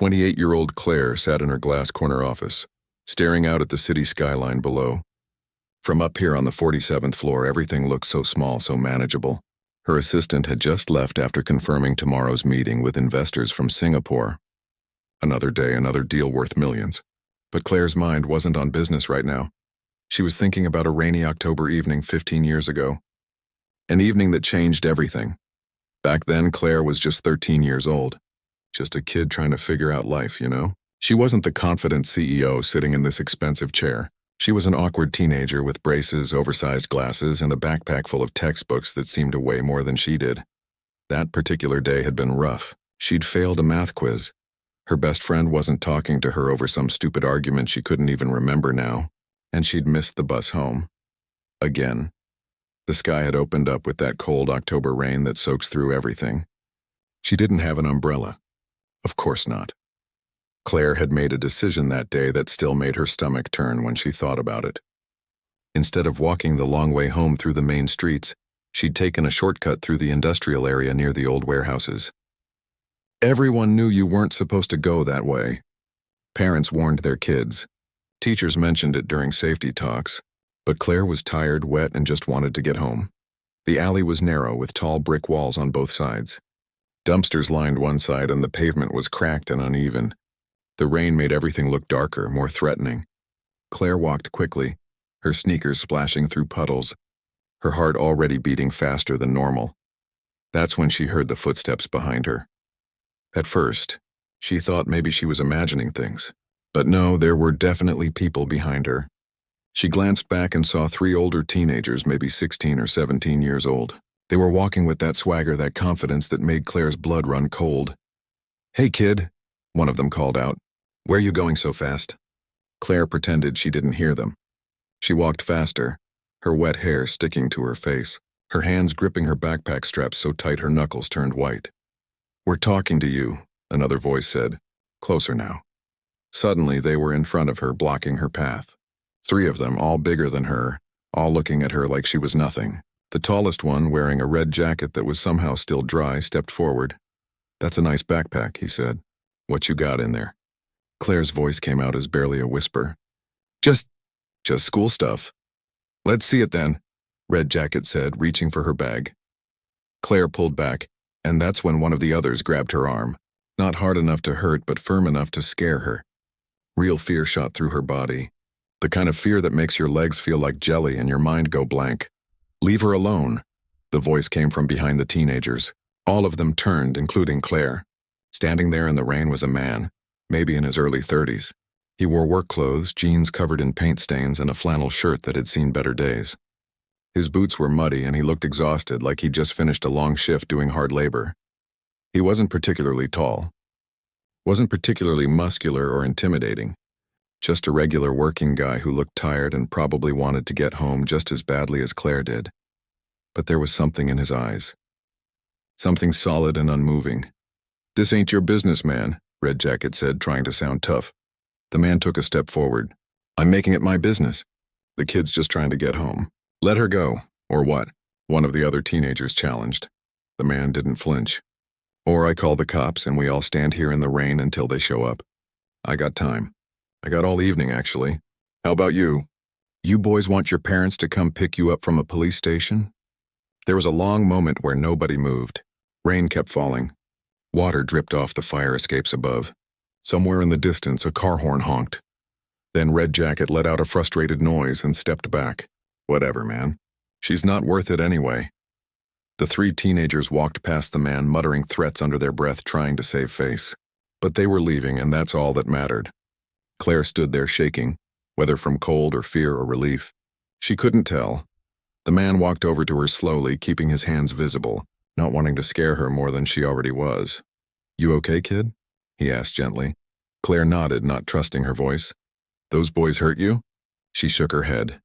28-year-old Claire sat in her glass corner office, staring out at the city skyline below. From up here on the 47th floor, everything looked so small, so manageable. Her assistant had just left after confirming tomorrow's meeting with investors from Singapore. Another day, another deal worth millions. But Claire's mind wasn't on business right now. She was thinking about a rainy October evening 15 years ago. An evening that changed everything. Back then, Claire was just 13 years old. Just a kid trying to figure out life, you know? She wasn't the confident CEO sitting in this expensive chair. She was an awkward teenager with braces, oversized glasses, and a backpack full of textbooks that seemed to weigh more than she did. That particular day had been rough. She'd failed a math quiz. Her best friend wasn't talking to her over some stupid argument she couldn't even remember now, and she'd missed the bus home. Again. The sky had opened up with that cold October rain that soaks through everything. She didn't have an umbrella. Of course not. Claire had made a decision that day that still made her stomach turn when she thought about it. Instead of walking the long way home through the main streets, she'd taken a shortcut through the industrial area near the old warehouses. Everyone knew you weren't supposed to go that way. Parents warned their kids. Teachers mentioned it during safety talks, but Claire was tired, wet, and just wanted to get home. The alley was narrow with tall brick walls on both sides. Dumpsters lined one side and the pavement was cracked and uneven. The rain made everything look darker, more threatening. Claire walked quickly, her sneakers splashing through puddles, her heart already beating faster than normal. That's when she heard the footsteps behind her. At first, she thought maybe she was imagining things. But no, there were definitely people behind her. She glanced back and saw 3 older teenagers, maybe 16 or 17 years old. They were walking with that swagger, that confidence that made Claire's blood run cold. "Hey, kid," one of them called out. "Where you going so fast?" Claire pretended she didn't hear them. She walked faster, her wet hair sticking to her face, her hands gripping her backpack straps so tight her knuckles turned white. "We're talking to you," another voice said. "Closer now." Suddenly, they were in front of her, blocking her path. 3 of them, all bigger than her, all looking at her like she was nothing. The tallest one, wearing a red jacket that was somehow still dry, stepped forward. "That's a nice backpack," he said. "What you got in there?" Claire's voice came out as barely a whisper. Just school stuff." "Let's see it then," Red Jacket said, reaching for her bag. Claire pulled back, and that's when one of the others grabbed her arm. Not hard enough to hurt, but firm enough to scare her. Real fear shot through her body. The kind of fear that makes your legs feel like jelly and your mind go blank. "Leave her alone," the voice came from behind the teenagers. All of them turned, including Claire. Standing there in the rain was a man, maybe in his early 30s. He wore work clothes, jeans covered in paint stains, and a flannel shirt that had seen better days. His boots were muddy and he looked exhausted, like he'd just finished a long shift doing hard labor. He wasn't particularly tall. Wasn't particularly muscular or intimidating. Just a regular working guy who looked tired and probably wanted to get home just as badly as Claire did. But there was something in his eyes. Something solid and unmoving. "This ain't your business, man," Red Jacket said, trying to sound tough. The man took a step forward. "I'm making it my business. The kid's just trying to get home." "Let her go, or what?" one of the other teenagers challenged. The man didn't flinch. "Or I call the cops and we all stand here in the rain until they show up. I got time. I got all evening, actually. How about you? You boys want your parents to come pick you up from a police station?" There was a long moment where nobody moved. Rain kept falling. Water dripped off the fire escapes above. Somewhere in the distance, a car horn honked. Then Red Jacket let out a frustrated noise and stepped back. "Whatever, man. She's not worth it anyway." The 3 teenagers walked past the man, muttering threats under their breath, trying to save face. But they were leaving, and that's all that mattered. Claire stood there shaking, whether from cold or fear or relief. She couldn't tell. The man walked over to her slowly, keeping his hands visible, not wanting to scare her more than she already was. "You okay, kid?" he asked gently. Claire nodded, not trusting her voice. "Those boys hurt you?" She shook her head.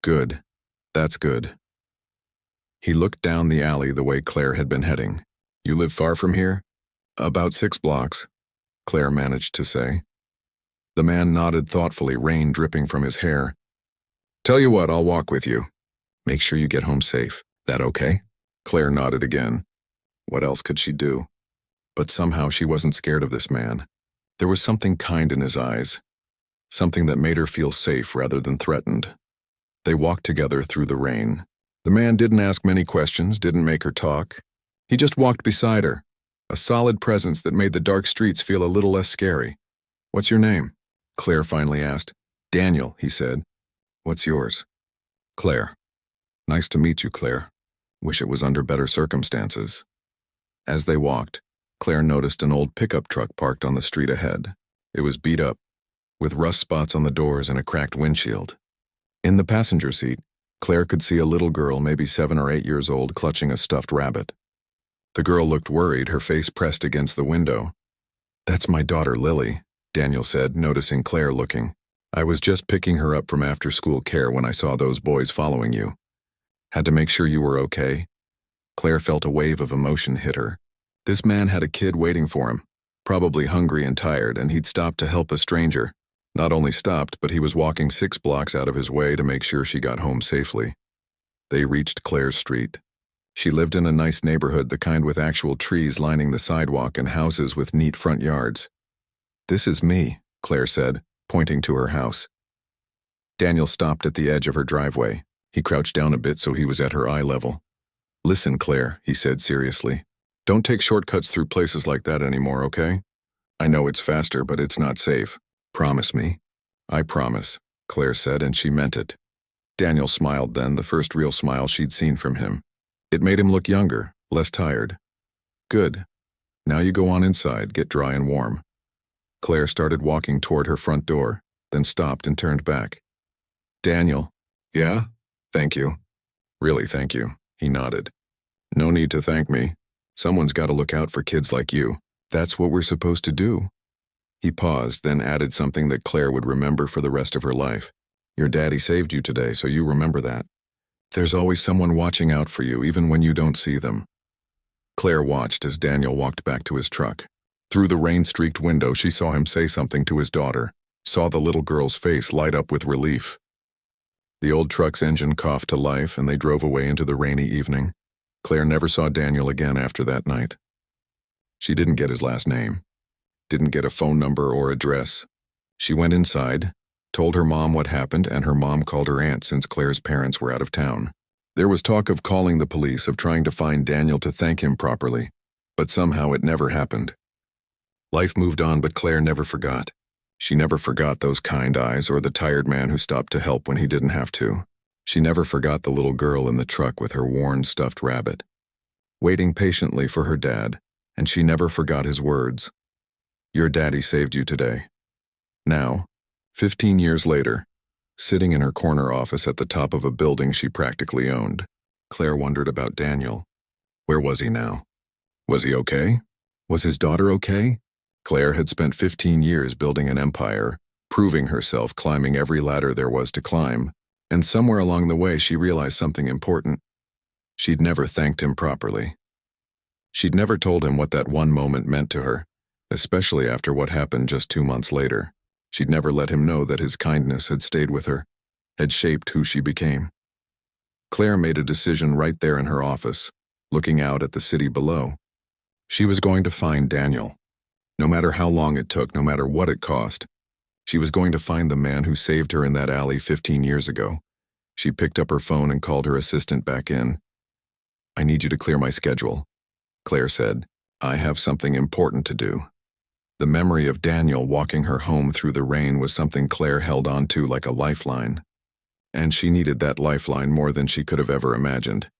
"Good. That's good." He looked down the alley the way Claire had been heading. "You live far from here?" "About 6 blocks, Claire managed to say. The man nodded thoughtfully, rain dripping from his hair. "Tell you what, I'll walk with you. Make sure you get home safe. That okay?" Claire nodded again. What else could she do? But somehow she wasn't scared of this man. There was something kind in his eyes, something that made her feel safe rather than threatened. They walked together through the rain. The man didn't ask many questions, didn't make her talk. He just walked beside her, a solid presence that made the dark streets feel a little less scary. "What's your name?" Claire finally asked. "Daniel," he said. "What's yours?" "Claire." "Nice to meet you, Claire. Wish it was under better circumstances." As they walked, Claire noticed an old pickup truck parked on the street ahead. It was beat up, with rust spots on the doors and a cracked windshield. In the passenger seat, Claire could see a little girl, maybe 7 or 8 years old, clutching a stuffed rabbit. The girl looked worried, her face pressed against the window. "That's my daughter, Lily," Daniel said, noticing Claire looking. "I was just picking her up from after-school care when I saw those boys following you. Had to make sure you were okay." Claire felt a wave of emotion hit her. This man had a kid waiting for him, probably hungry and tired, and he'd stopped to help a stranger. Not only stopped, but he was walking 6 blocks out of his way to make sure she got home safely. They reached Claire's street. She lived in a nice neighborhood, the kind with actual trees lining the sidewalk and houses with neat front yards. "This is me," Claire said, pointing to her house. Daniel stopped at the edge of her driveway. He crouched down a bit so he was at her eye level. "Listen, Claire," he said seriously. "Don't take shortcuts through places like that anymore, okay? I know it's faster, but it's not safe. Promise me." "I promise," Claire said, and she meant it. Daniel smiled then, the first real smile she'd seen from him. It made him look younger, less tired. "Good. Now you go on inside, get dry and warm." Claire started walking toward her front door, then stopped and turned back. "Daniel." "Yeah? Thank you." "Really, thank you," he nodded. "No need to thank me. Someone's got to look out for kids like you. That's what we're supposed to do." He paused, then added something that Claire would remember for the rest of her life. "Your daddy saved you today, so you remember that. There's always someone watching out for you, even when you don't see them." Claire watched as Daniel walked back to his truck. Through the rain-streaked window, she saw him say something to his daughter, saw the little girl's face light up with relief. The old truck's engine coughed to life, and they drove away into the rainy evening. Claire never saw Daniel again after that night. She didn't get his last name, didn't get a phone number or address. She went inside, told her mom what happened, and her mom called her aunt since Claire's parents were out of town. There was talk of calling the police, of trying to find Daniel to thank him properly, but somehow it never happened. Life moved on, but Claire never forgot. She never forgot those kind eyes or the tired man who stopped to help when he didn't have to. She never forgot the little girl in the truck with her worn, stuffed rabbit, waiting patiently for her dad, and she never forgot his words. "Your daddy saved you today." Now, 15 years later, sitting in her corner office at the top of a building she practically owned, Claire wondered about Daniel. Where was he now? Was he okay? Was his daughter okay? Claire had spent 15 years building an empire, proving herself, climbing every ladder there was to climb, and somewhere along the way she realized something important. She'd never thanked him properly. She'd never told him what that one moment meant to her, especially after what happened just 2 months later. She'd never let him know that his kindness had stayed with her, had shaped who she became. Claire made a decision right there in her office, looking out at the city below. She was going to find Daniel. No matter how long it took, no matter what it cost, she was going to find the man who saved her in that alley 15 years ago. She picked up her phone and called her assistant back in. "I need you to clear my schedule," Claire said. "I have something important to do." The memory of Daniel walking her home through the rain was something Claire held on to like a lifeline. And she needed that lifeline more than she could have ever imagined.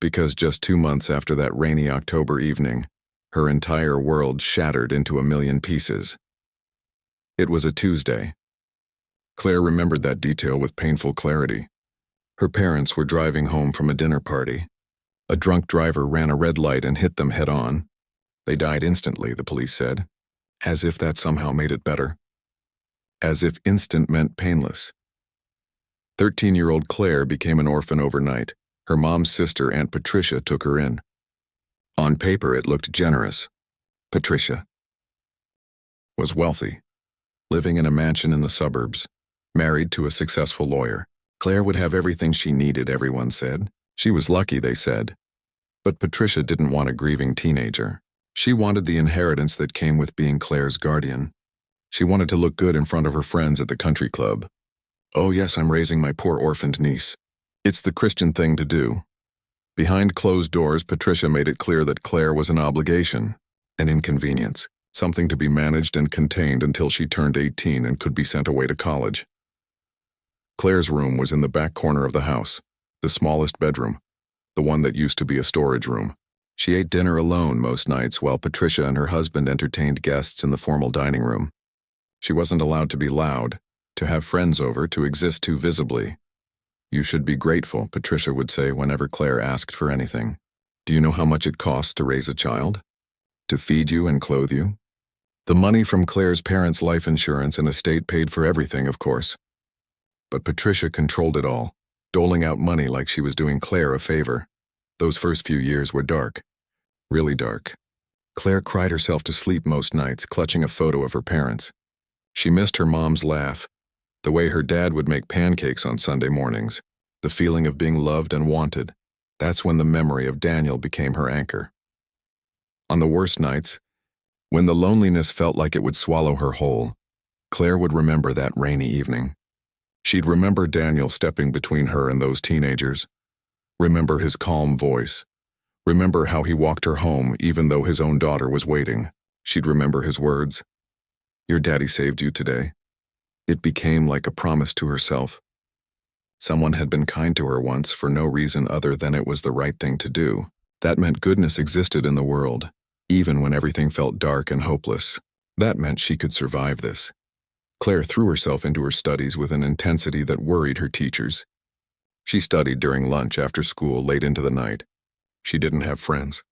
Because just 2 months after that rainy October evening, her entire world shattered into a million pieces. It was a Tuesday. Claire remembered that detail with painful clarity. Her parents were driving home from a dinner party. A drunk driver ran a red light and hit them head-on. They died instantly, the police said. As if that somehow made it better. As if instant meant painless. 13-year-old Claire became an orphan overnight. Her mom's sister, Aunt Patricia, took her in. On paper, it looked generous. Patricia was wealthy, living in a mansion in the suburbs, married to a successful lawyer. Claire would have everything she needed, everyone said. She was lucky, they said. But Patricia didn't want a grieving teenager. She wanted the inheritance that came with being Claire's guardian. She wanted to look good in front of her friends at the country club. Oh yes, I'm raising my poor orphaned niece. It's the Christian thing to do. Behind closed doors, Patricia made it clear that Claire was an obligation, an inconvenience, something to be managed and contained until she turned 18 and could be sent away to college. Claire's room was in the back corner of the house, the smallest bedroom, the one that used to be a storage room. She ate dinner alone most nights while Patricia and her husband entertained guests in the formal dining room. She wasn't allowed to be loud, to have friends over, to exist too visibly. You should be grateful, Patricia would say whenever Claire asked for anything. Do you know how much it costs to raise a child? To feed you and clothe you? The money from Claire's parents' life insurance and estate paid for everything, of course. But Patricia controlled it all, doling out money like she was doing Claire a favor. Those first few years were dark. Really dark. Claire cried herself to sleep most nights, clutching a photo of her parents. She missed her mom's laugh, the way her dad would make pancakes on Sunday mornings, the feeling of being loved and wanted. That's when the memory of Daniel became her anchor. On the worst nights, when the loneliness felt like it would swallow her whole, Claire would remember that rainy evening. She'd remember Daniel stepping between her and those teenagers, remember his calm voice, remember how he walked her home even though his own daughter was waiting. She'd remember his words, "Your daddy saved you today." It became like a promise to herself. Someone had been kind to her once for no reason other than it was the right thing to do. That meant goodness existed in the world, even when everything felt dark and hopeless. That meant she could survive this. Claire threw herself into her studies with an intensity that worried her teachers. She studied during lunch, after school, late into the night. She didn't have friends,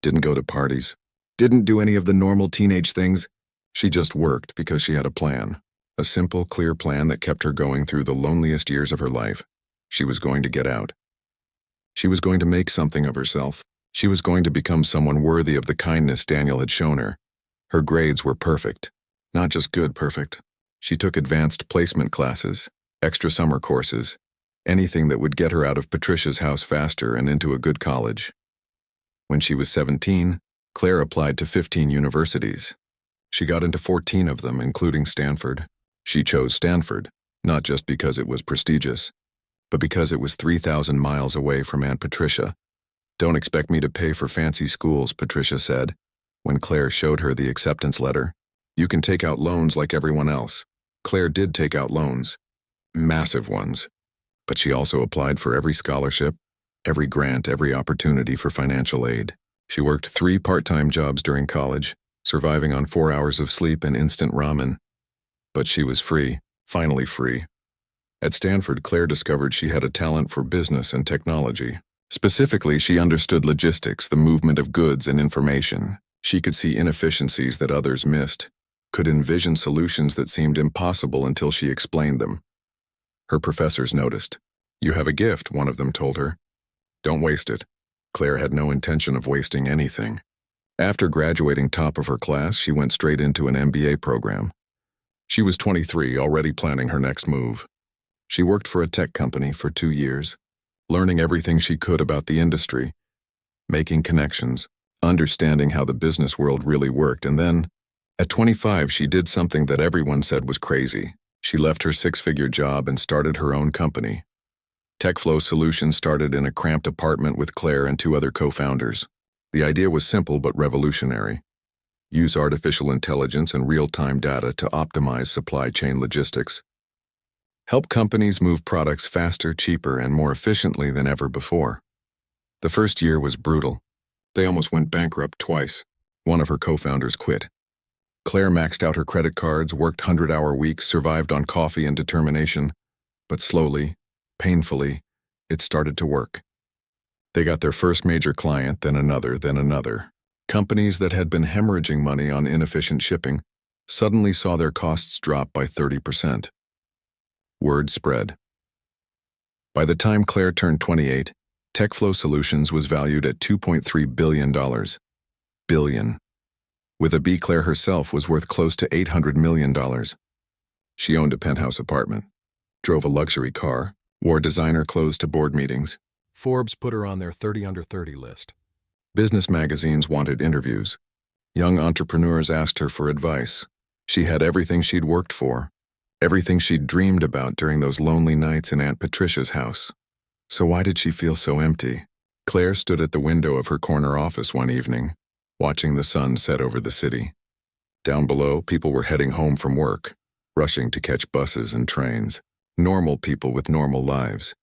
didn't go to parties, didn't do any of the normal teenage things. She just worked because she had a plan. A simple, clear plan that kept her going through the loneliest years of her life. She was going to get out. She was going to make something of herself. She was going to become someone worthy of the kindness Daniel had shown her. Her grades were perfect. Not just good perfect. She took advanced placement classes, extra summer courses, anything that would get her out of Patricia's house faster and into a good college. When she was 17, Claire applied to 15 universities. She got into 14 of them, including Stanford. She chose Stanford, not just because it was prestigious, but because it was 3,000 miles away from Aunt Patricia. "Don't expect me to pay for fancy schools," Patricia said, when Claire showed her the acceptance letter. "You can take out loans like everyone else." Claire did take out loans, massive ones, but she also applied for every scholarship, every grant, every opportunity for financial aid. She worked 3 part-time jobs during college, surviving on 4 hours of sleep and instant ramen. But she was free, finally free. At Stanford, Claire discovered she had a talent for business and technology. Specifically, she understood logistics, the movement of goods and information. She could see inefficiencies that others missed, could envision solutions that seemed impossible until she explained them. Her professors noticed. "You have a gift," one of them told her. "Don't waste it." Claire had no intention of wasting anything. After graduating top of her class, she went straight into an MBA program. She was 23, already planning her next move. She worked for a tech company for 2 years, learning everything she could about the industry, making connections, understanding how the business world really worked, and then, at 25, she did something that everyone said was crazy. She left her 6-figure job and started her own company. TechFlow Solutions started in a cramped apartment with Claire and 2 other co-founders. The idea was simple but revolutionary. Use artificial intelligence and real-time data to optimize supply chain logistics. Help companies move products faster, cheaper, and more efficiently than ever before. The first year was brutal. They almost went bankrupt twice. One of her co-founders quit. Claire maxed out her credit cards, worked 100-hour weeks, survived on coffee and determination. But slowly, painfully, it started to work. They got their first major client, then another, then another. Companies that had been hemorrhaging money on inefficient shipping suddenly saw their costs drop by 30%. Word spread. By the time Claire turned 28, TechFlow Solutions was valued at $2.3 billion. Billion. With a B, Claire herself was worth close to $800 million. She owned a penthouse apartment, drove a luxury car, wore designer clothes to board meetings. Forbes put her on their 30 under 30 list. Business magazines wanted interviews. Young entrepreneurs asked her for advice. She had everything she'd worked for, everything she'd dreamed about during those lonely nights in Aunt Patricia's house. So why did she feel so empty? Claire stood at the window of her corner office one evening, watching the sun set over the city. Down below, people were heading home from work, rushing to catch buses and trains, normal people with normal lives.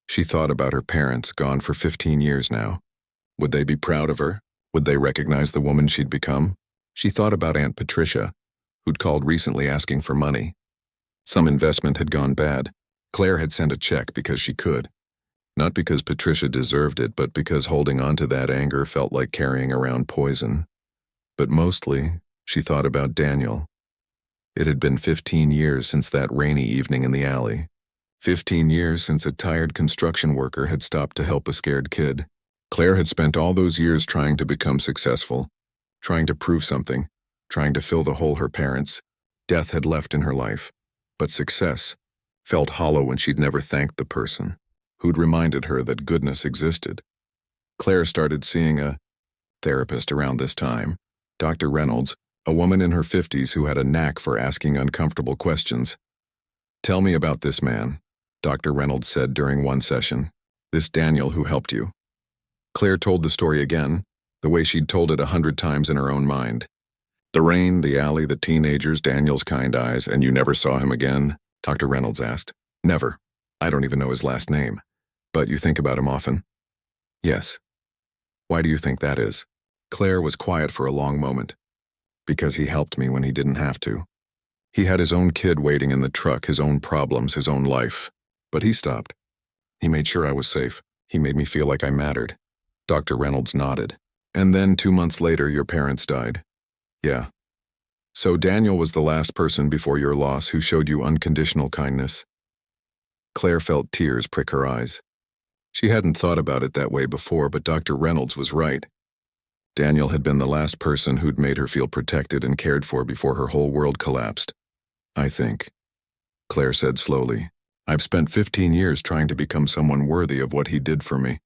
She thought about her parents, gone for 15 years now. Would they be proud of her? Would they recognize the woman she'd become? She thought about Aunt Patricia, who'd called recently asking for money. Some investment had gone bad. Claire had sent a check because she could. Not because Patricia deserved it, but because holding on to that anger felt like carrying around poison. But mostly, she thought about Daniel. It had been 15 years since that rainy evening in the alley. 15 years since a tired construction worker had stopped to help a scared kid. Claire had spent all those years trying to become successful, trying to prove something, trying to fill the hole her parents, death had left in her life. But success felt hollow when she'd never thanked the person who'd reminded her that goodness existed. Claire started seeing a therapist around this time, Dr. Reynolds, a woman in her 50s who had a knack for asking uncomfortable questions. "Tell me about this man," Dr. Reynolds said during one session. "This Daniel who helped you." Claire told the story again, the way she'd told it 100 times in her own mind. "The rain, the alley, the teenagers, Daniel's kind eyes, and you never saw him again?" Dr. Reynolds asked. "Never. I don't even know his last name. But you think about him often?" "Yes." "Why do you think that is?" Claire was quiet for a long moment. "Because he helped me when he didn't have to. He had his own kid waiting in the truck, his own problems, his own life. But he stopped. He made sure I was safe. He made me feel like I mattered." Dr. Reynolds nodded. "And then 2 months later, your parents died." "Yeah." "So Daniel was the last person before your loss who showed you unconditional kindness?" Claire felt tears prick her eyes. She hadn't thought about it that way before, but Dr. Reynolds was right. Daniel had been the last person who'd made her feel protected and cared for before her whole world collapsed. "I think," Claire said slowly, "I've spent 15 years trying to become someone worthy of what he did for me.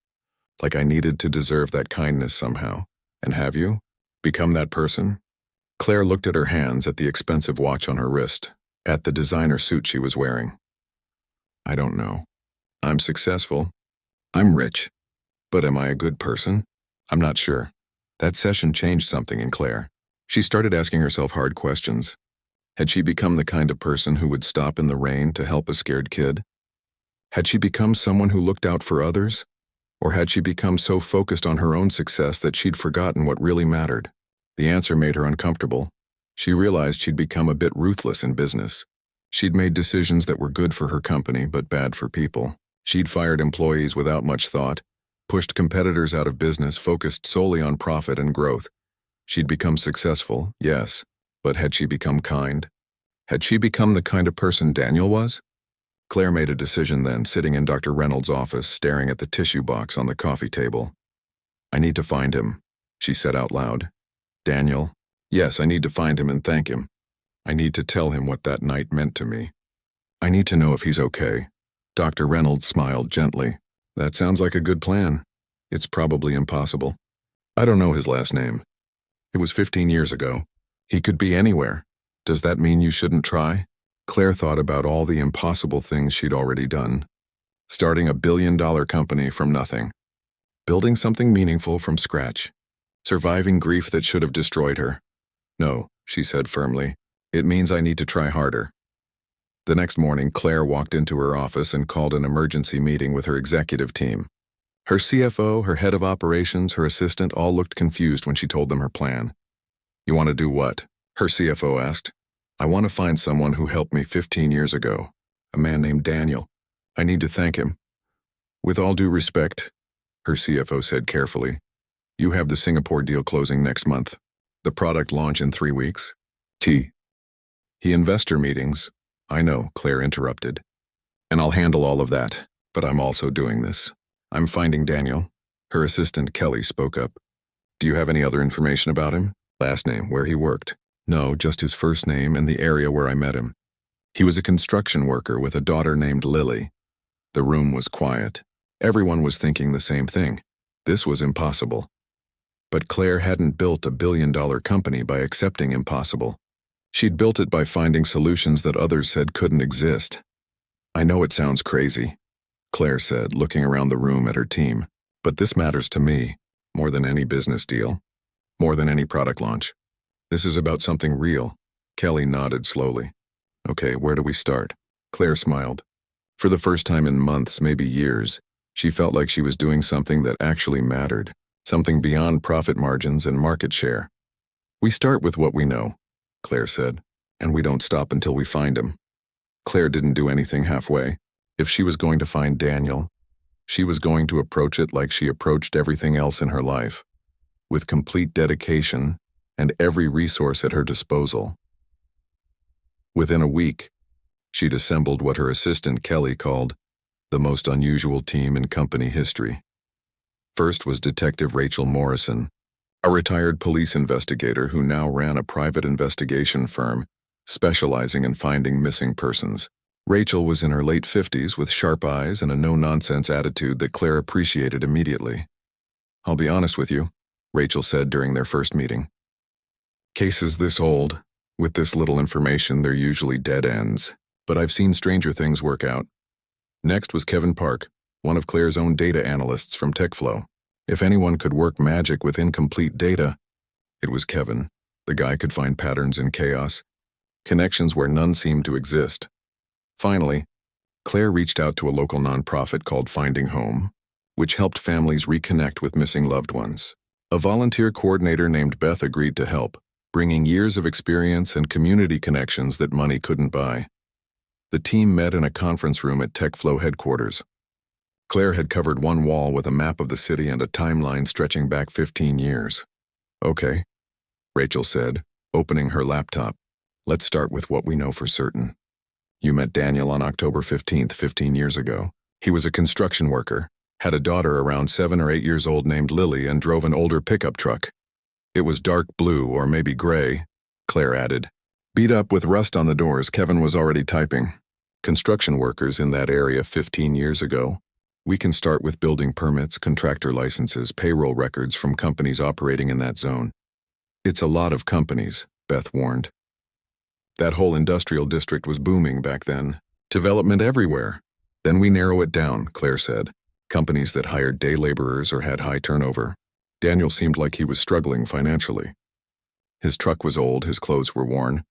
Like I needed to deserve that kindness somehow. And have you? Become that person?" Claire looked at her hands, at the expensive watch on her wrist, at the designer suit she was wearing. "I don't know. I'm successful. I'm rich. But am I a good person? I'm not sure." That session changed something in Claire. She started asking herself hard questions. Had she become the kind of person who would stop in the rain to help a scared kid? Had she become someone who looked out for others? Or had she become so focused on her own success that she'd forgotten what really mattered? The answer made her uncomfortable. She realized she'd become a bit ruthless in business. She'd made decisions that were good for her company but bad for people. She'd fired employees without much thought, pushed competitors out of business focused solely on profit and growth. She'd become successful, yes, but had she become kind? Had she become the kind of person Daniel was? Claire made a decision then, sitting in Dr. Reynolds' office, staring at the tissue box on the coffee table. "I need to find him," she said out loud. "Daniel? Yes, I need to find him and thank him. I need to tell him what that night meant to me. I need to know if he's okay." Dr. Reynolds smiled gently. "That sounds like a good plan. It's probably impossible. I don't know his last name. It was 15 years ago. He could be anywhere. Does that mean you shouldn't try?" Claire thought about all the impossible things she'd already done. Starting a billion-dollar company from nothing. Building something meaningful from scratch. Surviving grief that should have destroyed her. "No," she said firmly. "It means I need to try harder." The next morning, Claire walked into her office and called an emergency meeting with her executive team. Her CFO, her head of operations, her assistant all looked confused when she told them her plan. "You want to do what?" her CFO asked. "I want to find someone who helped me 15 years ago, a man named Daniel. I need to thank him." "With all due respect," her CFO said carefully, "you have the Singapore deal closing next month. The product launch in 3 weeks. He investor meetings." "I know," Claire interrupted. "And I'll handle all of that, but I'm also doing this. I'm finding Daniel." Her assistant Kelly spoke up. "Do you have any other information about him? Last name, where he worked?" "No, just his first name and the area where I met him. He was a construction worker with a daughter named Lily." The room was quiet. Everyone was thinking the same thing. This was impossible. But Claire hadn't built a billion-dollar company by accepting impossible. She'd built it by finding solutions that others said couldn't exist. "I know it sounds crazy," Claire said, looking around the room at her team, "but this matters to me, more than any business deal, more than any product launch. This is about something real." Kelly nodded slowly. "Okay, where do we start?" Claire smiled. For the first time in months, maybe years, she felt like she was doing something that actually mattered, something beyond profit margins and market share. "We start with what we know," Claire said, "and we don't stop until we find him." Claire didn't do anything halfway. If she was going to find Daniel, she was going to approach it like she approached everything else in her life, with complete dedication and every resource at her disposal. Within a week, she'd assembled what her assistant Kelly called the most unusual team in company history. First was Detective Rachel Morrison, a retired police investigator who now ran a private investigation firm specializing in finding missing persons. Rachel was in her late 50s with sharp eyes and a no-nonsense attitude that Claire appreciated immediately. "I'll be honest with you," Rachel said during their first meeting. "Cases this old, with this little information, they're usually dead ends, but I've seen stranger things work out." Next was Kevin Park, one of Claire's own data analysts from TechFlow. If anyone could work magic with incomplete data, it was Kevin. The guy could find patterns in chaos, connections where none seemed to exist. Finally, Claire reached out to a local nonprofit called Finding Home, which helped families reconnect with missing loved ones. A volunteer coordinator named Beth agreed to help, bringing years of experience and community connections that money couldn't buy. The team met in a conference room at TechFlow headquarters. Claire had covered one wall with a map of the city and a timeline stretching back 15 years. "Okay," Rachel said, opening her laptop. "Let's start with what we know for certain. You met Daniel on October 15th, 15 years ago. He was a construction worker, had a daughter around 7 or 8 years old named Lily, and drove an older pickup truck. It was dark blue or maybe gray," Claire added. Beat up with rust on the doors, Kevin was already typing. "Construction workers in that area 15 years ago. We can start with building permits, contractor licenses, payroll records from companies operating in that zone." "It's a lot of companies," Beth warned. "That whole industrial district was booming back then. Development everywhere." "Then we narrow it down," Claire said. "Companies that hired day laborers or had high turnover." Daniel seemed like he was struggling financially. His truck was old, his clothes were worn.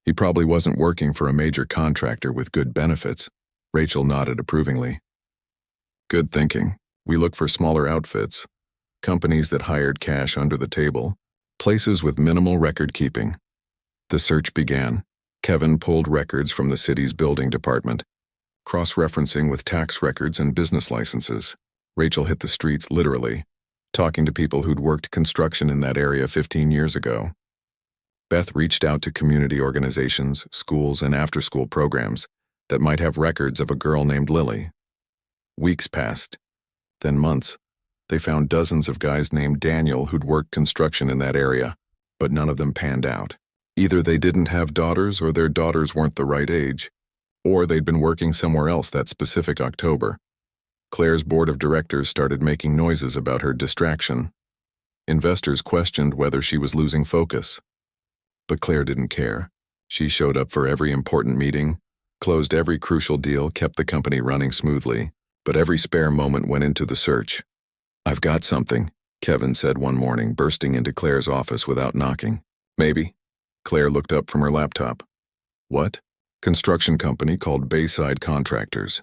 He probably wasn't working for a major contractor with good benefits. Rachel nodded approvingly. "Good thinking. We look for smaller outfits, companies that hired cash under the table, places with minimal record keeping." The search began. Kevin pulled records from the city's building department, cross-referencing with tax records and business licenses. Rachel hit the streets literally, talking to people who'd worked construction in that area 15 years ago. Beth reached out to community organizations, schools, and after-school programs that might have records of a girl named Lily. Weeks passed, then months. They found dozens of guys named Daniel who'd worked construction in that area, but none of them panned out. Either they didn't have daughters or their daughters weren't the right age, or they'd been working somewhere else that specific October. Claire's board of directors started making noises about her distraction. Investors questioned whether she was losing focus. But Claire didn't care. She showed up for every important meeting, closed every crucial deal, kept the company running smoothly, but every spare moment went into the search. "I've got something," Kevin said one morning, bursting into Claire's office without knocking. "Maybe." Claire looked up from her laptop. "What?" "Construction company called Bayside Contractors.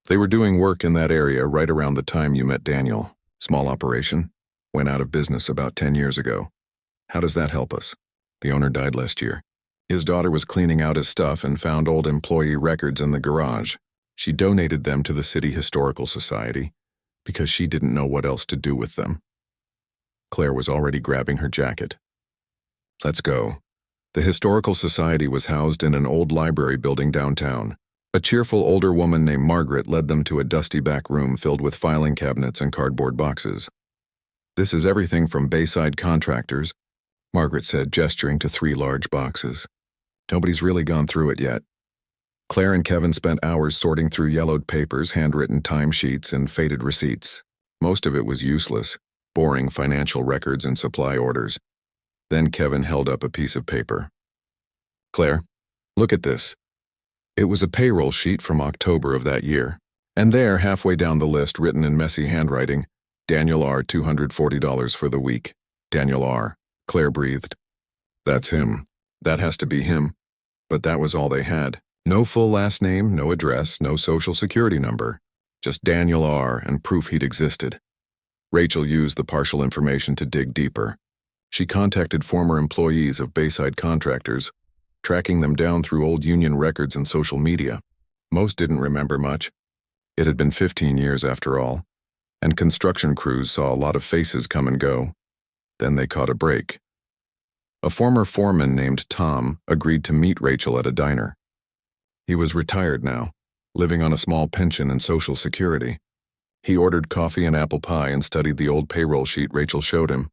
They were doing work in that area right around the time you met Daniel. Small operation. Went out of business about 10 years ago. How does that help us? The owner died last year. His daughter was cleaning out his stuff and found old employee records in the garage. She donated them to the City Historical Society because she didn't know what else to do with them." Claire was already grabbing her jacket. "Let's go." The Historical Society was housed in an old library building downtown. A cheerful older woman named Margaret led them to a dusty back room filled with filing cabinets and cardboard boxes. "This is everything from Bayside Contractors," Margaret said, gesturing to 3 large boxes. "Nobody's really gone through it yet." Claire and Kevin spent hours sorting through yellowed papers, handwritten timesheets, and faded receipts. Most of it was useless, boring financial records and supply orders. Then Kevin held up a piece of paper. Claire, look at this. It was a payroll sheet from October of that year. And there, halfway down the list, written in messy handwriting, Daniel R., $240 for the week. Daniel R. Claire breathed. That's him. That has to be him. But that was all they had. No full last name, no address, no social security number. Just Daniel R. and proof he'd existed. Rachel used the partial information to dig deeper. She contacted former employees of Bayside Contractors, tracking them down through old union records and social media. Most didn't remember much. It had been 15 years after all, and construction crews saw a lot of faces come and go. Then they caught a break. A former foreman named Tom agreed to meet Rachel at a diner. He was retired now, living on a small pension and Social Security. He ordered coffee and apple pie and studied the old payroll sheet Rachel showed him.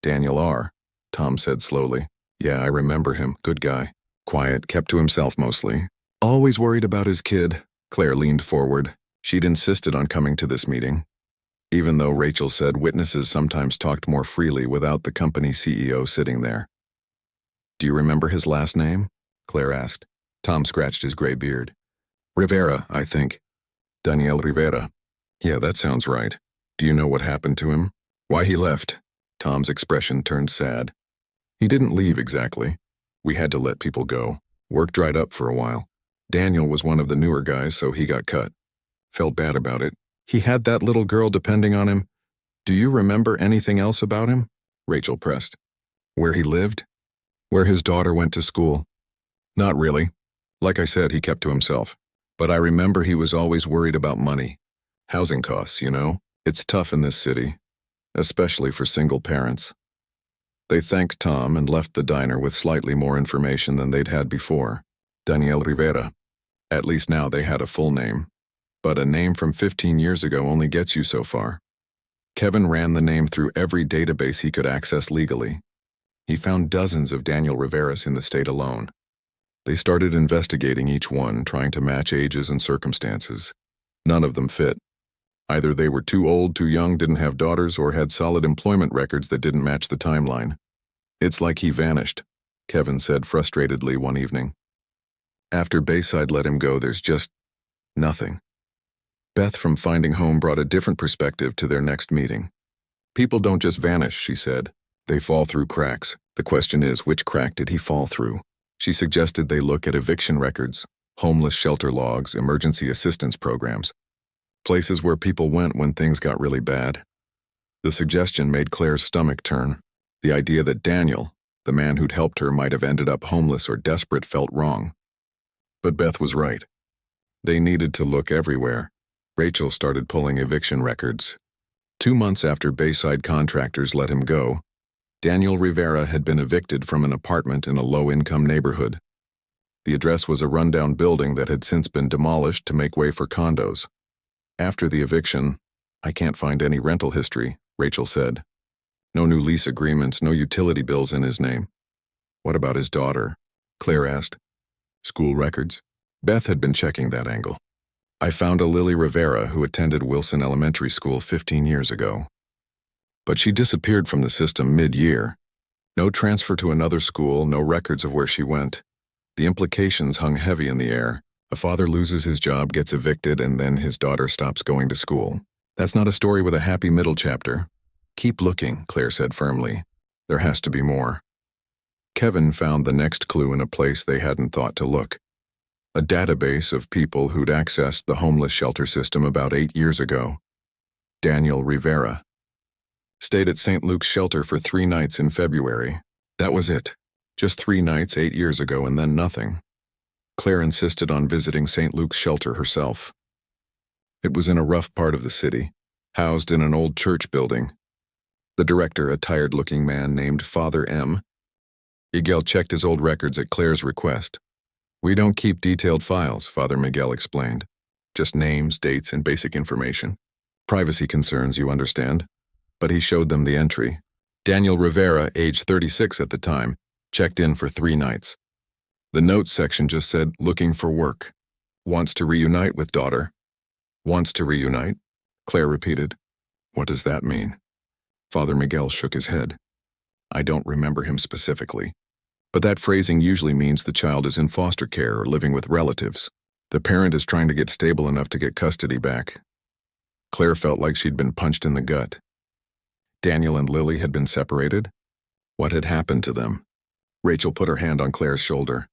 Daniel R., Tom said slowly. Yeah, I remember him. Good guy. Quiet, kept to himself mostly. Always worried about his kid. Claire leaned forward. She'd insisted on coming to this meeting, even though Rachel said witnesses sometimes talked more freely without the company CEO sitting there. Do you remember his last name? Claire asked. Tom scratched his gray beard. Rivera, I think. Daniel Rivera. Yeah, that sounds right. Do you know what happened to him? Why he left? Tom's expression turned sad. He didn't leave exactly. We had to let people go. Work dried up for a while. Daniel was one of the newer guys, so he got cut. Felt bad about it. He had that little girl depending on him. Do you remember anything else about him? Rachel pressed. Where he lived? Where his daughter went to school? Not really. Like I said, he kept to himself. But I remember he was always worried about money. Housing costs, you know. It's tough in this city, especially for single parents. They thanked Tom and left the diner with slightly more information than they'd had before. Daniel Rivera. At least now they had a full name. But a name from 15 years ago only gets you so far. Kevin ran the name through every database he could access legally. He found dozens of Daniel Riveras in the state alone. They started investigating each one, trying to match ages and circumstances. None of them fit. Either they were too old, too young, didn't have daughters, or had solid employment records that didn't match the timeline. It's like he vanished, Kevin said frustratedly one evening. After Bayside let him go, there's just nothing. Beth from Finding Home brought a different perspective to their next meeting. People don't just vanish, she said. They fall through cracks. The question is, which crack did he fall through? She suggested they look at eviction records, homeless shelter logs, emergency assistance programs, places where people went when things got really bad. The suggestion made Claire's stomach turn. The idea that Daniel, the man who'd helped her, might have ended up homeless or desperate felt wrong. But Beth was right. They needed to look everywhere. Rachel started pulling eviction records. 2 months after Bayside Contractors let him go, Daniel Rivera had been evicted from an apartment in a low-income neighborhood. The address was a rundown building that had since been demolished to make way for condos. After the eviction, I can't find any rental history, Rachel said. No new lease agreements, no utility bills in his name. What about his daughter? Claire asked. School records? Beth had been checking that angle. I found a Lily Rivera who attended Wilson Elementary School 15 years ago. But she disappeared from the system mid-year. No transfer to another school, no records of where she went. The implications hung heavy in the air. A father loses his job, gets evicted, and then his daughter stops going to school. That's not a story with a happy middle chapter. Keep looking, Claire said firmly. There has to be more. Kevin found the next clue in a place they hadn't thought to look. A database of people who'd accessed the homeless shelter system about 8 years ago. Daniel Rivera. Stayed at St. Luke's shelter for 3 nights in February. That was it. Just 3 nights 8 years ago and then nothing. Claire insisted on visiting St. Luke's shelter herself. It was in a rough part of the city, housed in an old church building. The director, a tired-looking man named Father M. Miguel checked his old records at Claire's request. We don't keep detailed files, Father Miguel explained. Just names, dates, and basic information. Privacy concerns, you understand. But he showed them the entry. Daniel Rivera, age 36 at the time, checked in for 3 nights. The notes section just said, looking for work. Wants to reunite with daughter. Wants to reunite? Claire repeated. What does that mean? Father Miguel shook his head. I don't remember him specifically, But that phrasing usually means the child is in foster care or living with relatives. The parent is trying to get stable enough to get custody back. Claire felt like she'd been punched in the gut. Daniel and Lily had been separated? What had happened to them? Rachel put her hand on Claire's shoulder.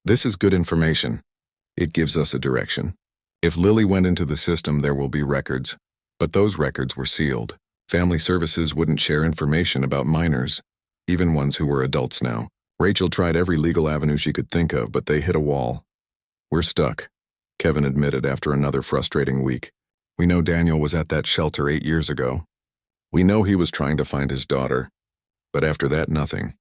This is good information. It gives us a direction. If Lily went into the system, there will be records. But those records were sealed. Family services wouldn't share information about minors, even ones who were adults now. Rachel tried every legal avenue she could think of, but they hit a wall. We're stuck, Kevin admitted after another frustrating week. We know Daniel was at that shelter 8 years ago. We know he was trying to find his daughter. But after that, nothing.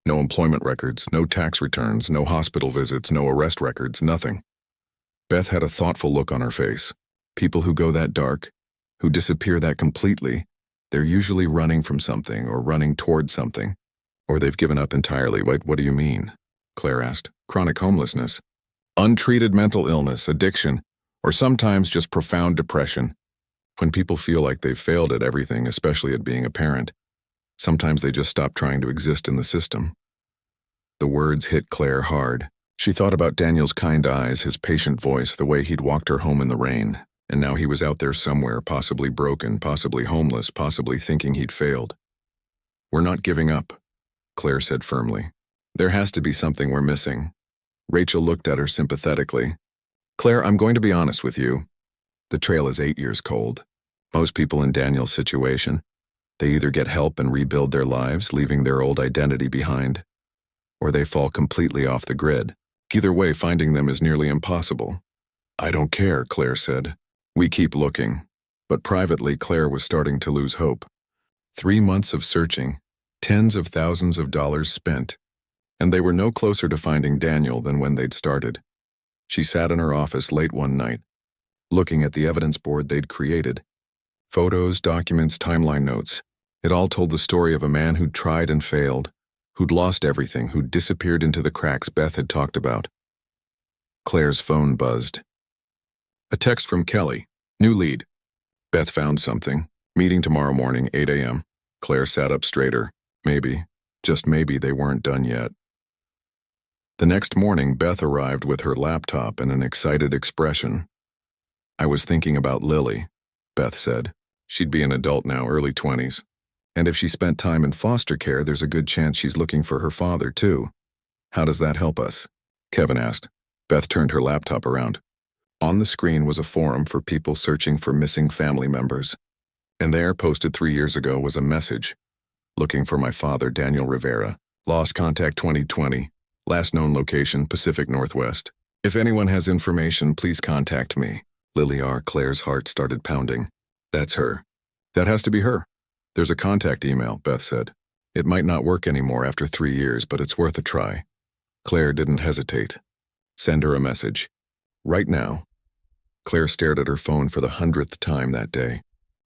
No employment records, no tax returns, no hospital visits, no arrest records, nothing. Beth had a thoughtful look on her face. People who go that dark, who disappear that completely, they're usually running from something or running towards something. Or they've given up entirely. Wait, what do you mean? Claire asked. Chronic homelessness. Untreated mental illness, addiction, or sometimes just profound depression. When people feel like they've failed at everything, especially at being a parent, sometimes they just stop trying to exist in the system. The words hit Claire hard. She thought about Daniel's kind eyes, his patient voice, the way he'd walked her home in the rain, and now he was out there somewhere, possibly broken, possibly homeless, possibly thinking he'd failed. We're not giving up, Claire said firmly. There has to be something we're missing. Rachel looked at her sympathetically. Claire, I'm going to be honest with you. The trail is 8 years cold. Most people in Daniel's situation, they either get help and rebuild their lives, leaving their old identity behind, or they fall completely off the grid. Either way, finding them is nearly impossible. I don't care, Claire said. We keep looking. But privately, Claire was starting to lose hope. 3 months of searching, tens of thousands of dollars spent, and they were no closer to finding Daniel than when they'd started. She sat in her office late one night, looking at the evidence board they'd created. Photos, documents, timeline notes. It all told the story of a man who'd tried and failed, who'd lost everything, who'd disappeared into the cracks Beth had talked about. Claire's phone buzzed. A text from Kelly. New lead. Beth found something. Meeting tomorrow morning, 8 a.m. Claire sat up straighter. Maybe, just maybe, they weren't done yet. The next morning, Beth arrived with her laptop and an excited expression. I was thinking about Lily, Beth said. She'd be an adult now, early 20s. And if she spent time in foster care, there's a good chance she's looking for her father, too. How does that help us? Kevin asked. Beth turned her laptop around. On the screen was a forum for people searching for missing family members. And there, posted 3 years ago, was a message. Looking for my father, Daniel Rivera. Lost contact 2020. Last known location, Pacific Northwest. If anyone has information, please contact me. Lily R. Claire's heart started pounding. That's her. That has to be her. There's a contact email, Beth said. It might not work anymore after 3 years, but it's worth a try. Claire didn't hesitate. Send her a message. Right now. Claire stared at her phone for the 100th time that day.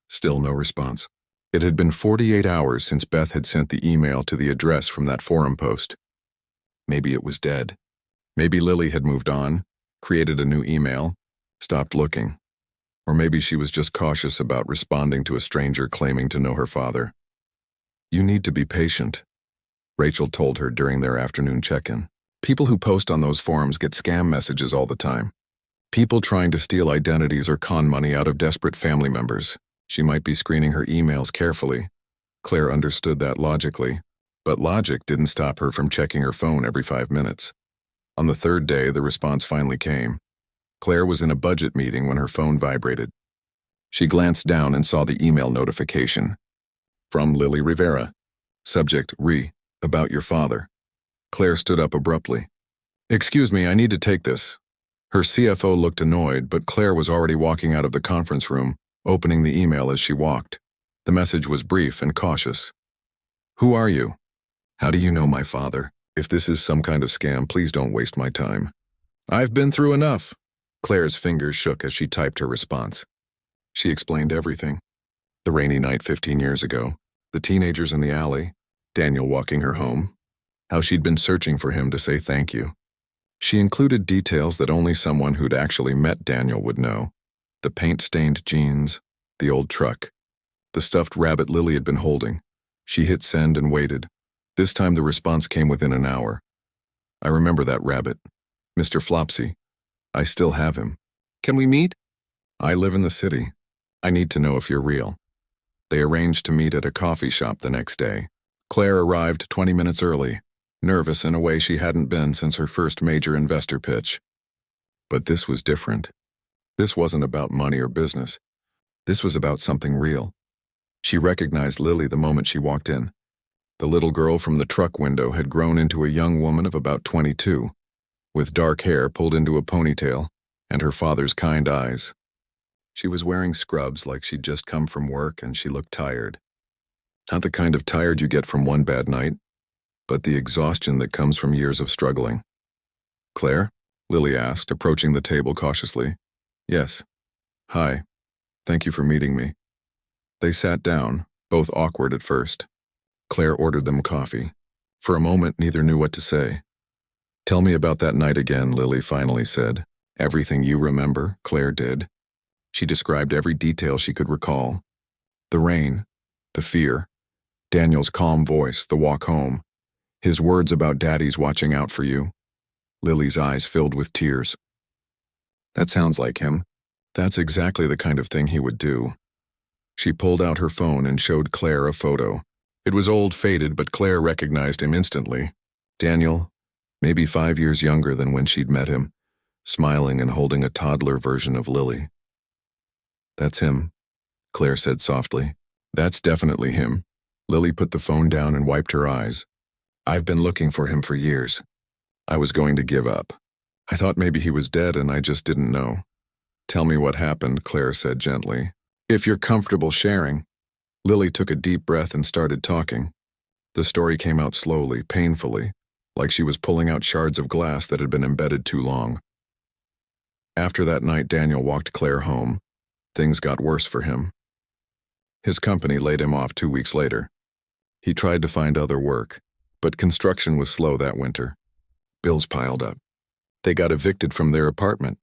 Still no response. It had been 48 hours since Beth had sent the email to the address from that forum post. Maybe it was dead. Maybe Lily had moved on, created a new email, stopped looking. Or maybe she was just cautious about responding to a stranger claiming to know her father. You need to be patient, Rachel told her during their afternoon check-in. People who post on those forums get scam messages all the time. People trying to steal identities or con money out of desperate family members. She might be screening her emails carefully. Claire understood that logically, but logic didn't stop her from checking her phone every 5 minutes. On the 3rd day, the response finally came. Claire was in a budget meeting when her phone vibrated. She glanced down and saw the email notification. From Lily Rivera. Subject, about your father. Claire stood up abruptly. Excuse me, I need to take this. Her CFO looked annoyed, but Claire was already walking out of the conference room, opening the email as she walked. The message was brief and cautious. Who are you? How do you know my father? If this is some kind of scam, please don't waste my time. I've been through enough. Claire's fingers shook as she typed her response. She explained everything. The rainy night 15 years ago, the teenagers in the alley, Daniel walking her home, how she'd been searching for him to say thank you. She included details that only someone who'd actually met Daniel would know. The paint-stained jeans, the old truck, the stuffed rabbit Lily had been holding. She hit send and waited. This time the response came within an hour. I remember that rabbit. Mr. Flopsy. I still have him. Can we meet? I live in the city. I need to know if you're real. They arranged to meet at a coffee shop the next day. Claire arrived 20 minutes early, nervous in a way she hadn't been since her first major investor pitch. But this was different. This wasn't about money or business. This was about something real. She recognized Lily the moment she walked in. The little girl from the truck window had grown into a young woman of about 22, with dark hair pulled into a ponytail and her father's kind eyes. She was wearing scrubs like she'd just come from work, and she looked tired. Not the kind of tired you get from one bad night, but the exhaustion that comes from years of struggling. Claire? Lily asked, approaching the table cautiously. Yes. Hi. Thank you for meeting me. They sat down, both awkward at first. Claire ordered them coffee. For a moment, neither knew what to say. Tell me about that night again, Lily finally said. Everything you remember, Claire did. She described every detail she could recall. The rain, the fear, Daniel's calm voice, the walk home, his words about Daddy's watching out for you. Lily's eyes filled with tears. That sounds like him. That's exactly the kind of thing he would do. She pulled out her phone and showed Claire a photo. It was old, faded, but Claire recognized him instantly. Daniel, maybe 5 years younger than when she'd met him, smiling and holding a toddler version of Lily. That's him, Claire said softly. That's definitely him. Lily put the phone down and wiped her eyes. I've been looking for him for years. I was going to give up. I thought maybe he was dead and I just didn't know. Tell me what happened, Claire said gently. If you're comfortable sharing. Lily took a deep breath and started talking. The story came out slowly, painfully, like she was pulling out shards of glass that had been embedded too long. After that night, Daniel walked Claire home. Things got worse for him. His company laid him off 2 weeks later. He tried to find other work, but construction was slow that winter. Bills piled up. They got evicted from their apartment.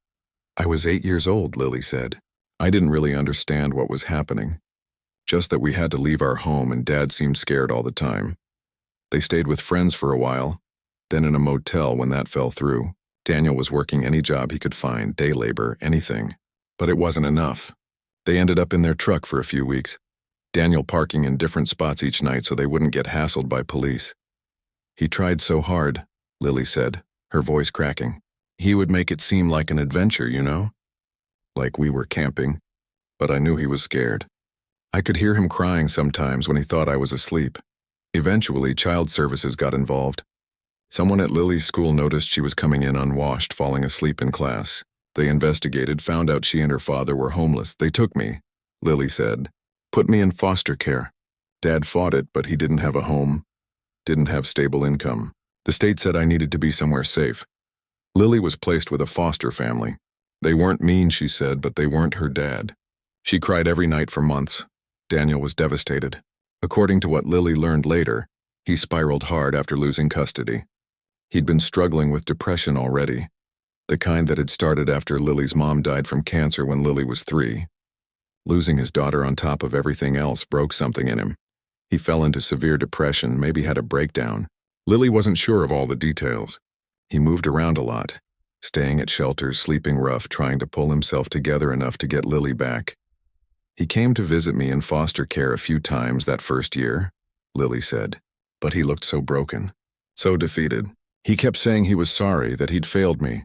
I was 8 years old, Lily said. I didn't really understand what was happening. Just that we had to leave our home and Dad seemed scared all the time. They stayed with friends for a while, then in a motel when that fell through. Daniel was working any job he could find, day labor, anything. But it wasn't enough. They ended up in their truck for a few weeks, Daniel parking in different spots each night so they wouldn't get hassled by police. He tried so hard, Lily said, her voice cracking. He would make it seem like an adventure, you know? Like we were camping. But I knew he was scared. I could hear him crying sometimes when he thought I was asleep. Eventually, child services got involved. Someone at Lily's school noticed she was coming in unwashed, falling asleep in class. They investigated, found out she and her father were homeless. They took me, Lily said. Put me in foster care. Dad fought it, but he didn't have a home. Didn't have stable income. The state said I needed to be somewhere safe. Lily was placed with a foster family. They weren't mean, she said, but they weren't her dad. She cried every night for months. Daniel was devastated. According to what Lily learned later, he spiraled hard after losing custody. He'd been struggling with depression already. The kind that had started after Lily's mom died from cancer when Lily was 3. Losing his daughter on top of everything else broke something in him. He fell into severe depression, maybe had a breakdown. Lily wasn't sure of all the details. He moved around a lot, staying at shelters, sleeping rough, trying to pull himself together enough to get Lily back. He came to visit me in foster care a few times that first year, Lily said, but he looked so broken, so defeated. He kept saying he was sorry, that he'd failed me.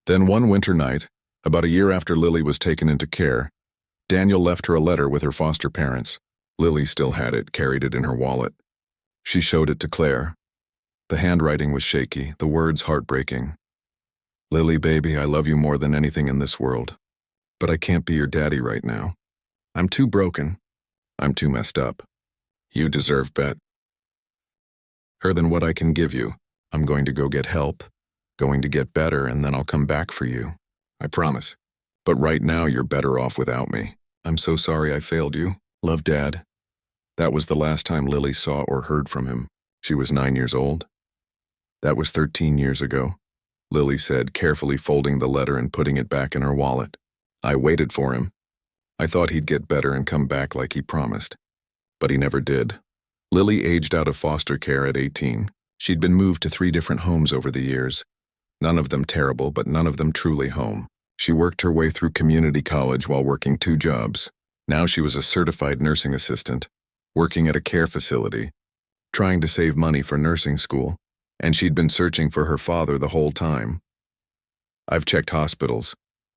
Then one winter night, about a year after Lily was taken into care, Daniel left her a letter with her foster parents. Lily still had it, carried it in her wallet. She showed it to Claire. The handwriting was shaky, the words heartbreaking. Lily, baby, I love you more than anything in this world. But I can't be your daddy right now. I'm too broken. I'm too messed up. You deserve better than what I can give you. I'm going to go get help, going to get better, and then I'll come back for you. I promise. But right now you're better off without me. I'm so sorry I failed you. Love, Dad. That was the last time Lily saw or heard from him. She was 9 years old. That was 13 years ago, Lily said, carefully folding the letter and putting it back in her wallet. I waited for him. I thought he'd get better and come back like he promised. But he never did. Lily aged out of foster care at 18. She'd been moved to 3 different homes over the years. None of them terrible, but none of them truly home. She worked her way through community college while working 2 jobs. Now she was a certified nursing assistant, working at a care facility, trying to save money for nursing school, and she'd been searching for her father the whole time. "I've checked hospitals,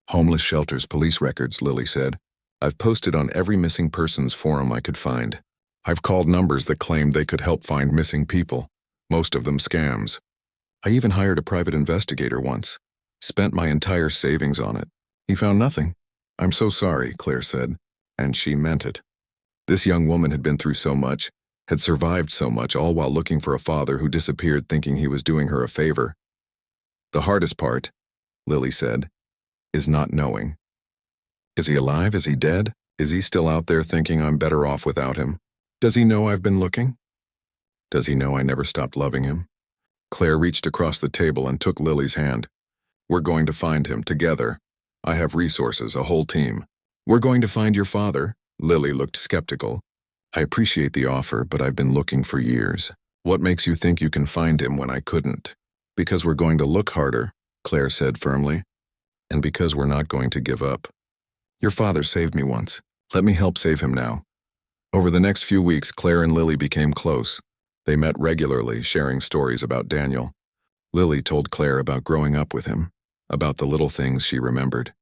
homeless shelters, police records," Lily said. "I've posted on every missing persons forum I could find. I've called numbers that claimed they could help find missing people, most of them scams. I even hired a private investigator once. Spent my entire savings on it. He found nothing." "I'm so sorry," Claire said, and she meant it. This young woman had been through so much, had survived so much, all while looking for a father who disappeared thinking he was doing her a favor. "The hardest part," Lily said, "is not knowing. Is he alive? Is he dead? Is he still out there thinking I'm better off without him? Does he know I've been looking? Does he know I never stopped loving him?" Claire reached across the table and took Lily's hand. "We're going to find him together. I have resources, a whole team." "We're going to find your father?" Lily looked skeptical. "I appreciate the offer, but I've been looking for years. What makes you think you can find him when I couldn't?" "Because we're going to look harder," Claire said firmly. "And because we're not going to give up. Your father saved me once. Let me help save him now." Over the next few weeks, Claire and Lily became close. They met regularly, sharing stories about Daniel. Lily told Claire about growing up with him, about the little things she remembered.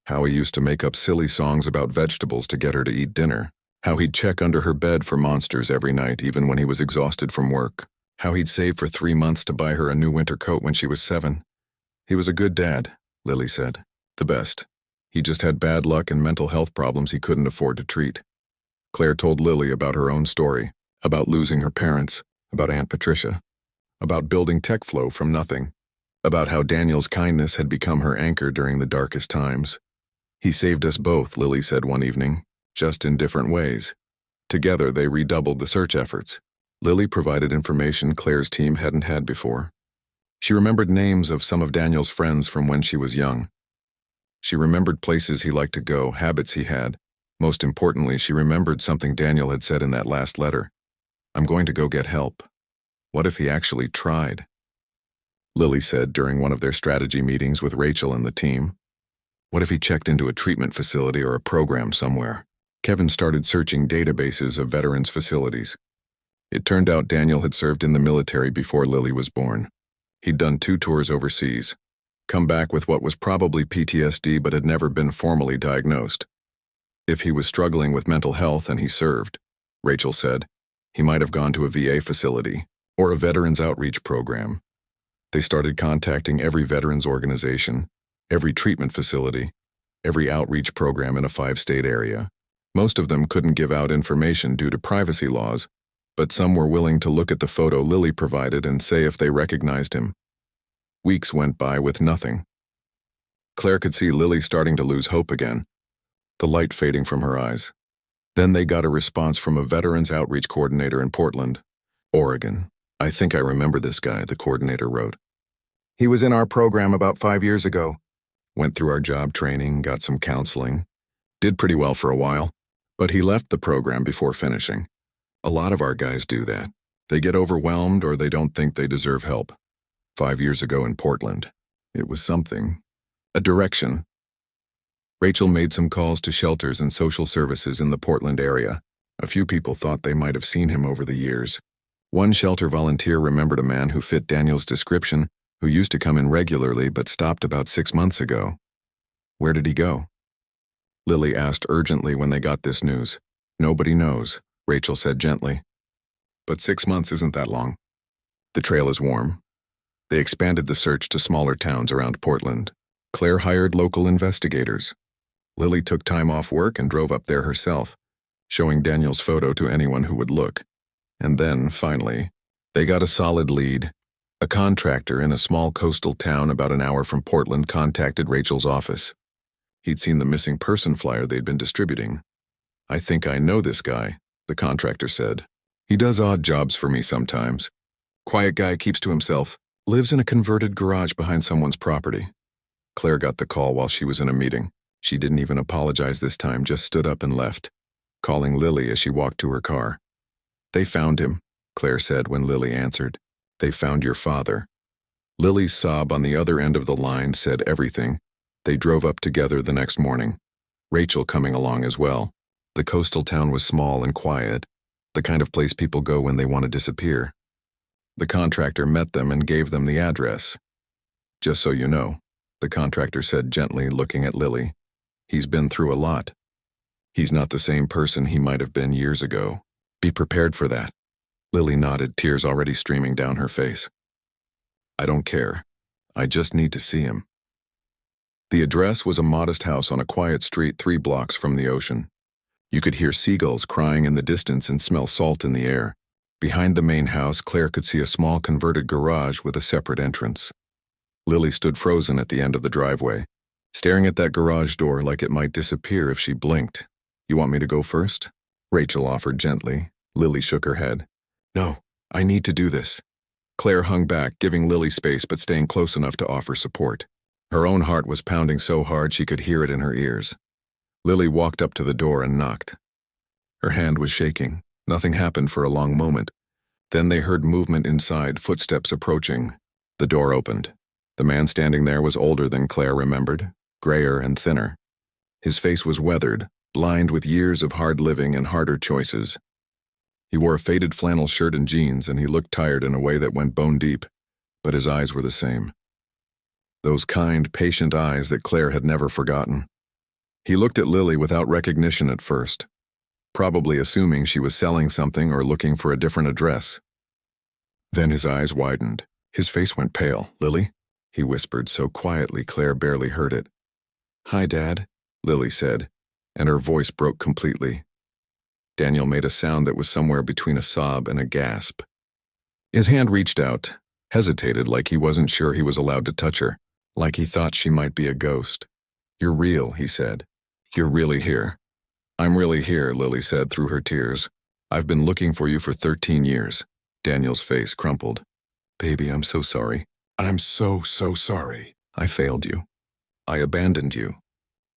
How he used to make up silly songs about vegetables to get her to eat dinner. How he'd check under her bed for monsters every night, even when he was exhausted from work. How he'd save for 3 months to buy her a new winter coat when she was 7. "He was a good dad," Lily said. "The best. He just had bad luck and mental health problems he couldn't afford to treat." Claire told Lily about her own story, about losing her parents, about Aunt Patricia, about building TechFlow from nothing, about how Daniel's kindness had become her anchor during the darkest times. "He saved us both," Lily said one evening, "just in different ways." Together, they redoubled the search efforts. Lily provided information Claire's team hadn't had before. She remembered names of some of Daniel's friends from when she was young. She remembered places he liked to go, habits he had. Most importantly, she remembered something Daniel had said in that last letter. "I'm going to go get help." What if he actually tried? Lily said during one of their strategy meetings with Rachel and the team. What if he checked into a treatment facility or a program somewhere? Kevin started searching databases of veterans' facilities. It turned out Daniel had served in the military before Lily was born. He'd done 2 tours overseas, come back with what was probably PTSD but had never been formally diagnosed. If he was struggling with mental health and he served, Rachel said, he might have gone to a VA facility or a veterans outreach program. They started contacting every veterans organization, every treatment facility, every outreach program in a 5-state area. Most of them couldn't give out information due to privacy laws, but some were willing to look at the photo Lily provided and say if they recognized him. Weeks went by with nothing. Claire could see Lily starting to lose hope again, the light fading from her eyes. Then they got a response from a veterans outreach coordinator in Portland, Oregon. "I think I remember this guy," the coordinator wrote. "He was in our program about 5 years ago. Went through our job training, got some counseling. Did pretty well for a while, but he left the program before finishing. A lot of our guys do that. They get overwhelmed or they don't think they deserve help. 5 years ago in Portland. It was something. A direction." Rachel made some calls to shelters and social services in the Portland area. A few people thought they might have seen him over the years. One shelter volunteer remembered a man who fit Daniel's description, who used to come in regularly but stopped about 6 months ago. "Where did he go?" Lily asked urgently when they got this news. "Nobody knows," Rachel said gently. "But 6 months isn't that long. The trail is warm." They expanded the search to smaller towns around Portland. Claire hired local investigators. Lily took time off work and drove up there herself, showing Daniel's photo to anyone who would look. And then, finally, they got a solid lead. A contractor in a small coastal town about an hour from Portland contacted Rachel's office. He'd seen the missing person flyer they'd been distributing. "I think I know this guy," the contractor said. "He does odd jobs for me sometimes. Quiet guy, keeps to himself, lives in a converted garage behind someone's property." Claire got the call while she was in a meeting. She didn't even apologize this time, just stood up and left, calling Lily as she walked to her car. "They found him," Claire said when Lily answered. They found your father. Lily's sob on the other end of the line said everything. They drove up together the next morning, Rachel coming along as well. The coastal town was small and quiet, the kind of place people go when they want to disappear. The contractor met them and gave them the address. "Just so you know," the contractor said gently, looking at Lily. "He's been through a lot. He's not the same person he might have been years ago. Be prepared for that." Lily nodded, tears already streaming down her face. "I don't care. I just need to see him." The address was a modest house on a quiet street 3 blocks from the ocean. You could hear seagulls crying in the distance and smell salt in the air. Behind the main house, Claire could see a small converted garage with a separate entrance. Lily stood frozen at the end of the driveway, staring at that garage door like it might disappear if she blinked. "You want me to go first?" Rachel offered gently. Lily shook her head. "No, I need to do this." Claire hung back, giving Lily space but staying close enough to offer support. Her own heart was pounding so hard she could hear it in her ears. Lily walked up to the door and knocked. Her hand was shaking. Nothing happened for a long moment. Then they heard movement inside, footsteps approaching. The door opened. The man standing there was older than Claire remembered, grayer and thinner. His face was weathered, lined with years of hard living and harder choices. He wore a faded flannel shirt and jeans, and he looked tired in a way that went bone deep, but his eyes were the same. Those kind, patient eyes that Claire had never forgotten. He looked at Lily without recognition at first, probably assuming she was selling something or looking for a different address. Then his eyes widened. His face went pale. "Lily?" he whispered so quietly Claire barely heard it. "Hi, Dad," Lily said, and her voice broke completely. Daniel made a sound that was somewhere between a sob and a gasp. His hand reached out, hesitated like he wasn't sure he was allowed to touch her, like he thought she might be a ghost. "You're real," he said. "You're really here." "I'm really here," Lily said through her tears. "I've been looking for you for 13 years. Daniel's face crumpled. "Baby, I'm so sorry. I'm so sorry. I failed you. I abandoned you.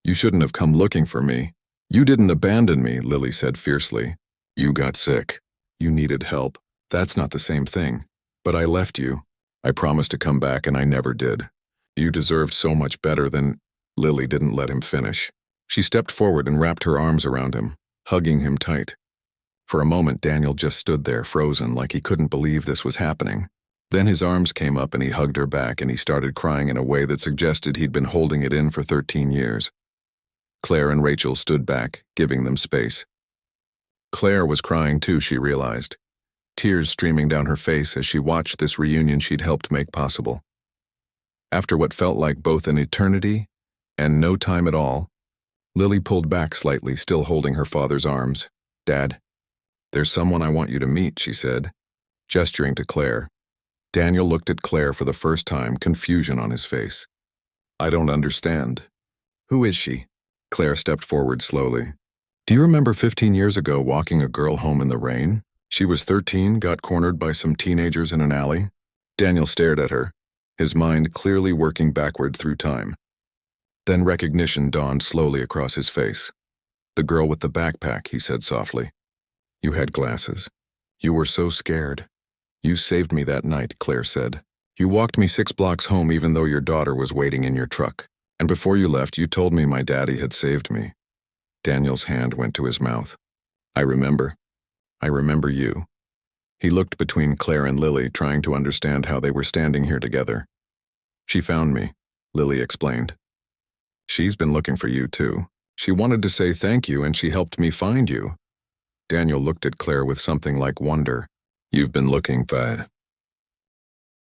You shouldn't have come looking for me." "You didn't abandon me," Lily said fiercely. "You got sick. You needed help. That's not the same thing. But I left you. I promised to come back and I never did. You deserved so much better than—" Lily didn't let him finish. She stepped forward and wrapped her arms around him, hugging him tight. For a moment, Daniel just stood there, frozen, like he couldn't believe this was happening. Then his arms came up and he hugged her back and he started crying in a way that suggested he'd been holding it in for 13 years. Claire and Rachel stood back, giving them space. Claire was crying too, she realized, tears streaming down her face as she watched this reunion she'd helped make possible. After what felt like both an eternity and no time at all, Lily pulled back slightly, still holding her father's arms. "Dad, there's someone I want you to meet," she said, gesturing to Claire. Daniel looked at Claire for the first time, confusion on his face. "I don't understand. Who is she?" Claire stepped forward slowly. "Do you remember 15 years ago walking a girl home in the rain? She was 13, got cornered by some teenagers in an alley." Daniel stared at her, his mind clearly working backward through time. Then recognition dawned slowly across his face. "The girl with the backpack," he said softly. "You had glasses. You were so scared. You saved me that night," Claire said. "You walked me 6 blocks home even though your daughter was waiting in your truck. And before you left, you told me my daddy had saved me." Daniel's hand went to his mouth. I remember you." He looked between Claire and Lily, trying to understand how they were standing here together. "She found me," Lily explained. "She's been looking for you too. She wanted to say thank you and she helped me find you." Daniel looked at Claire with something like wonder. "You've been looking for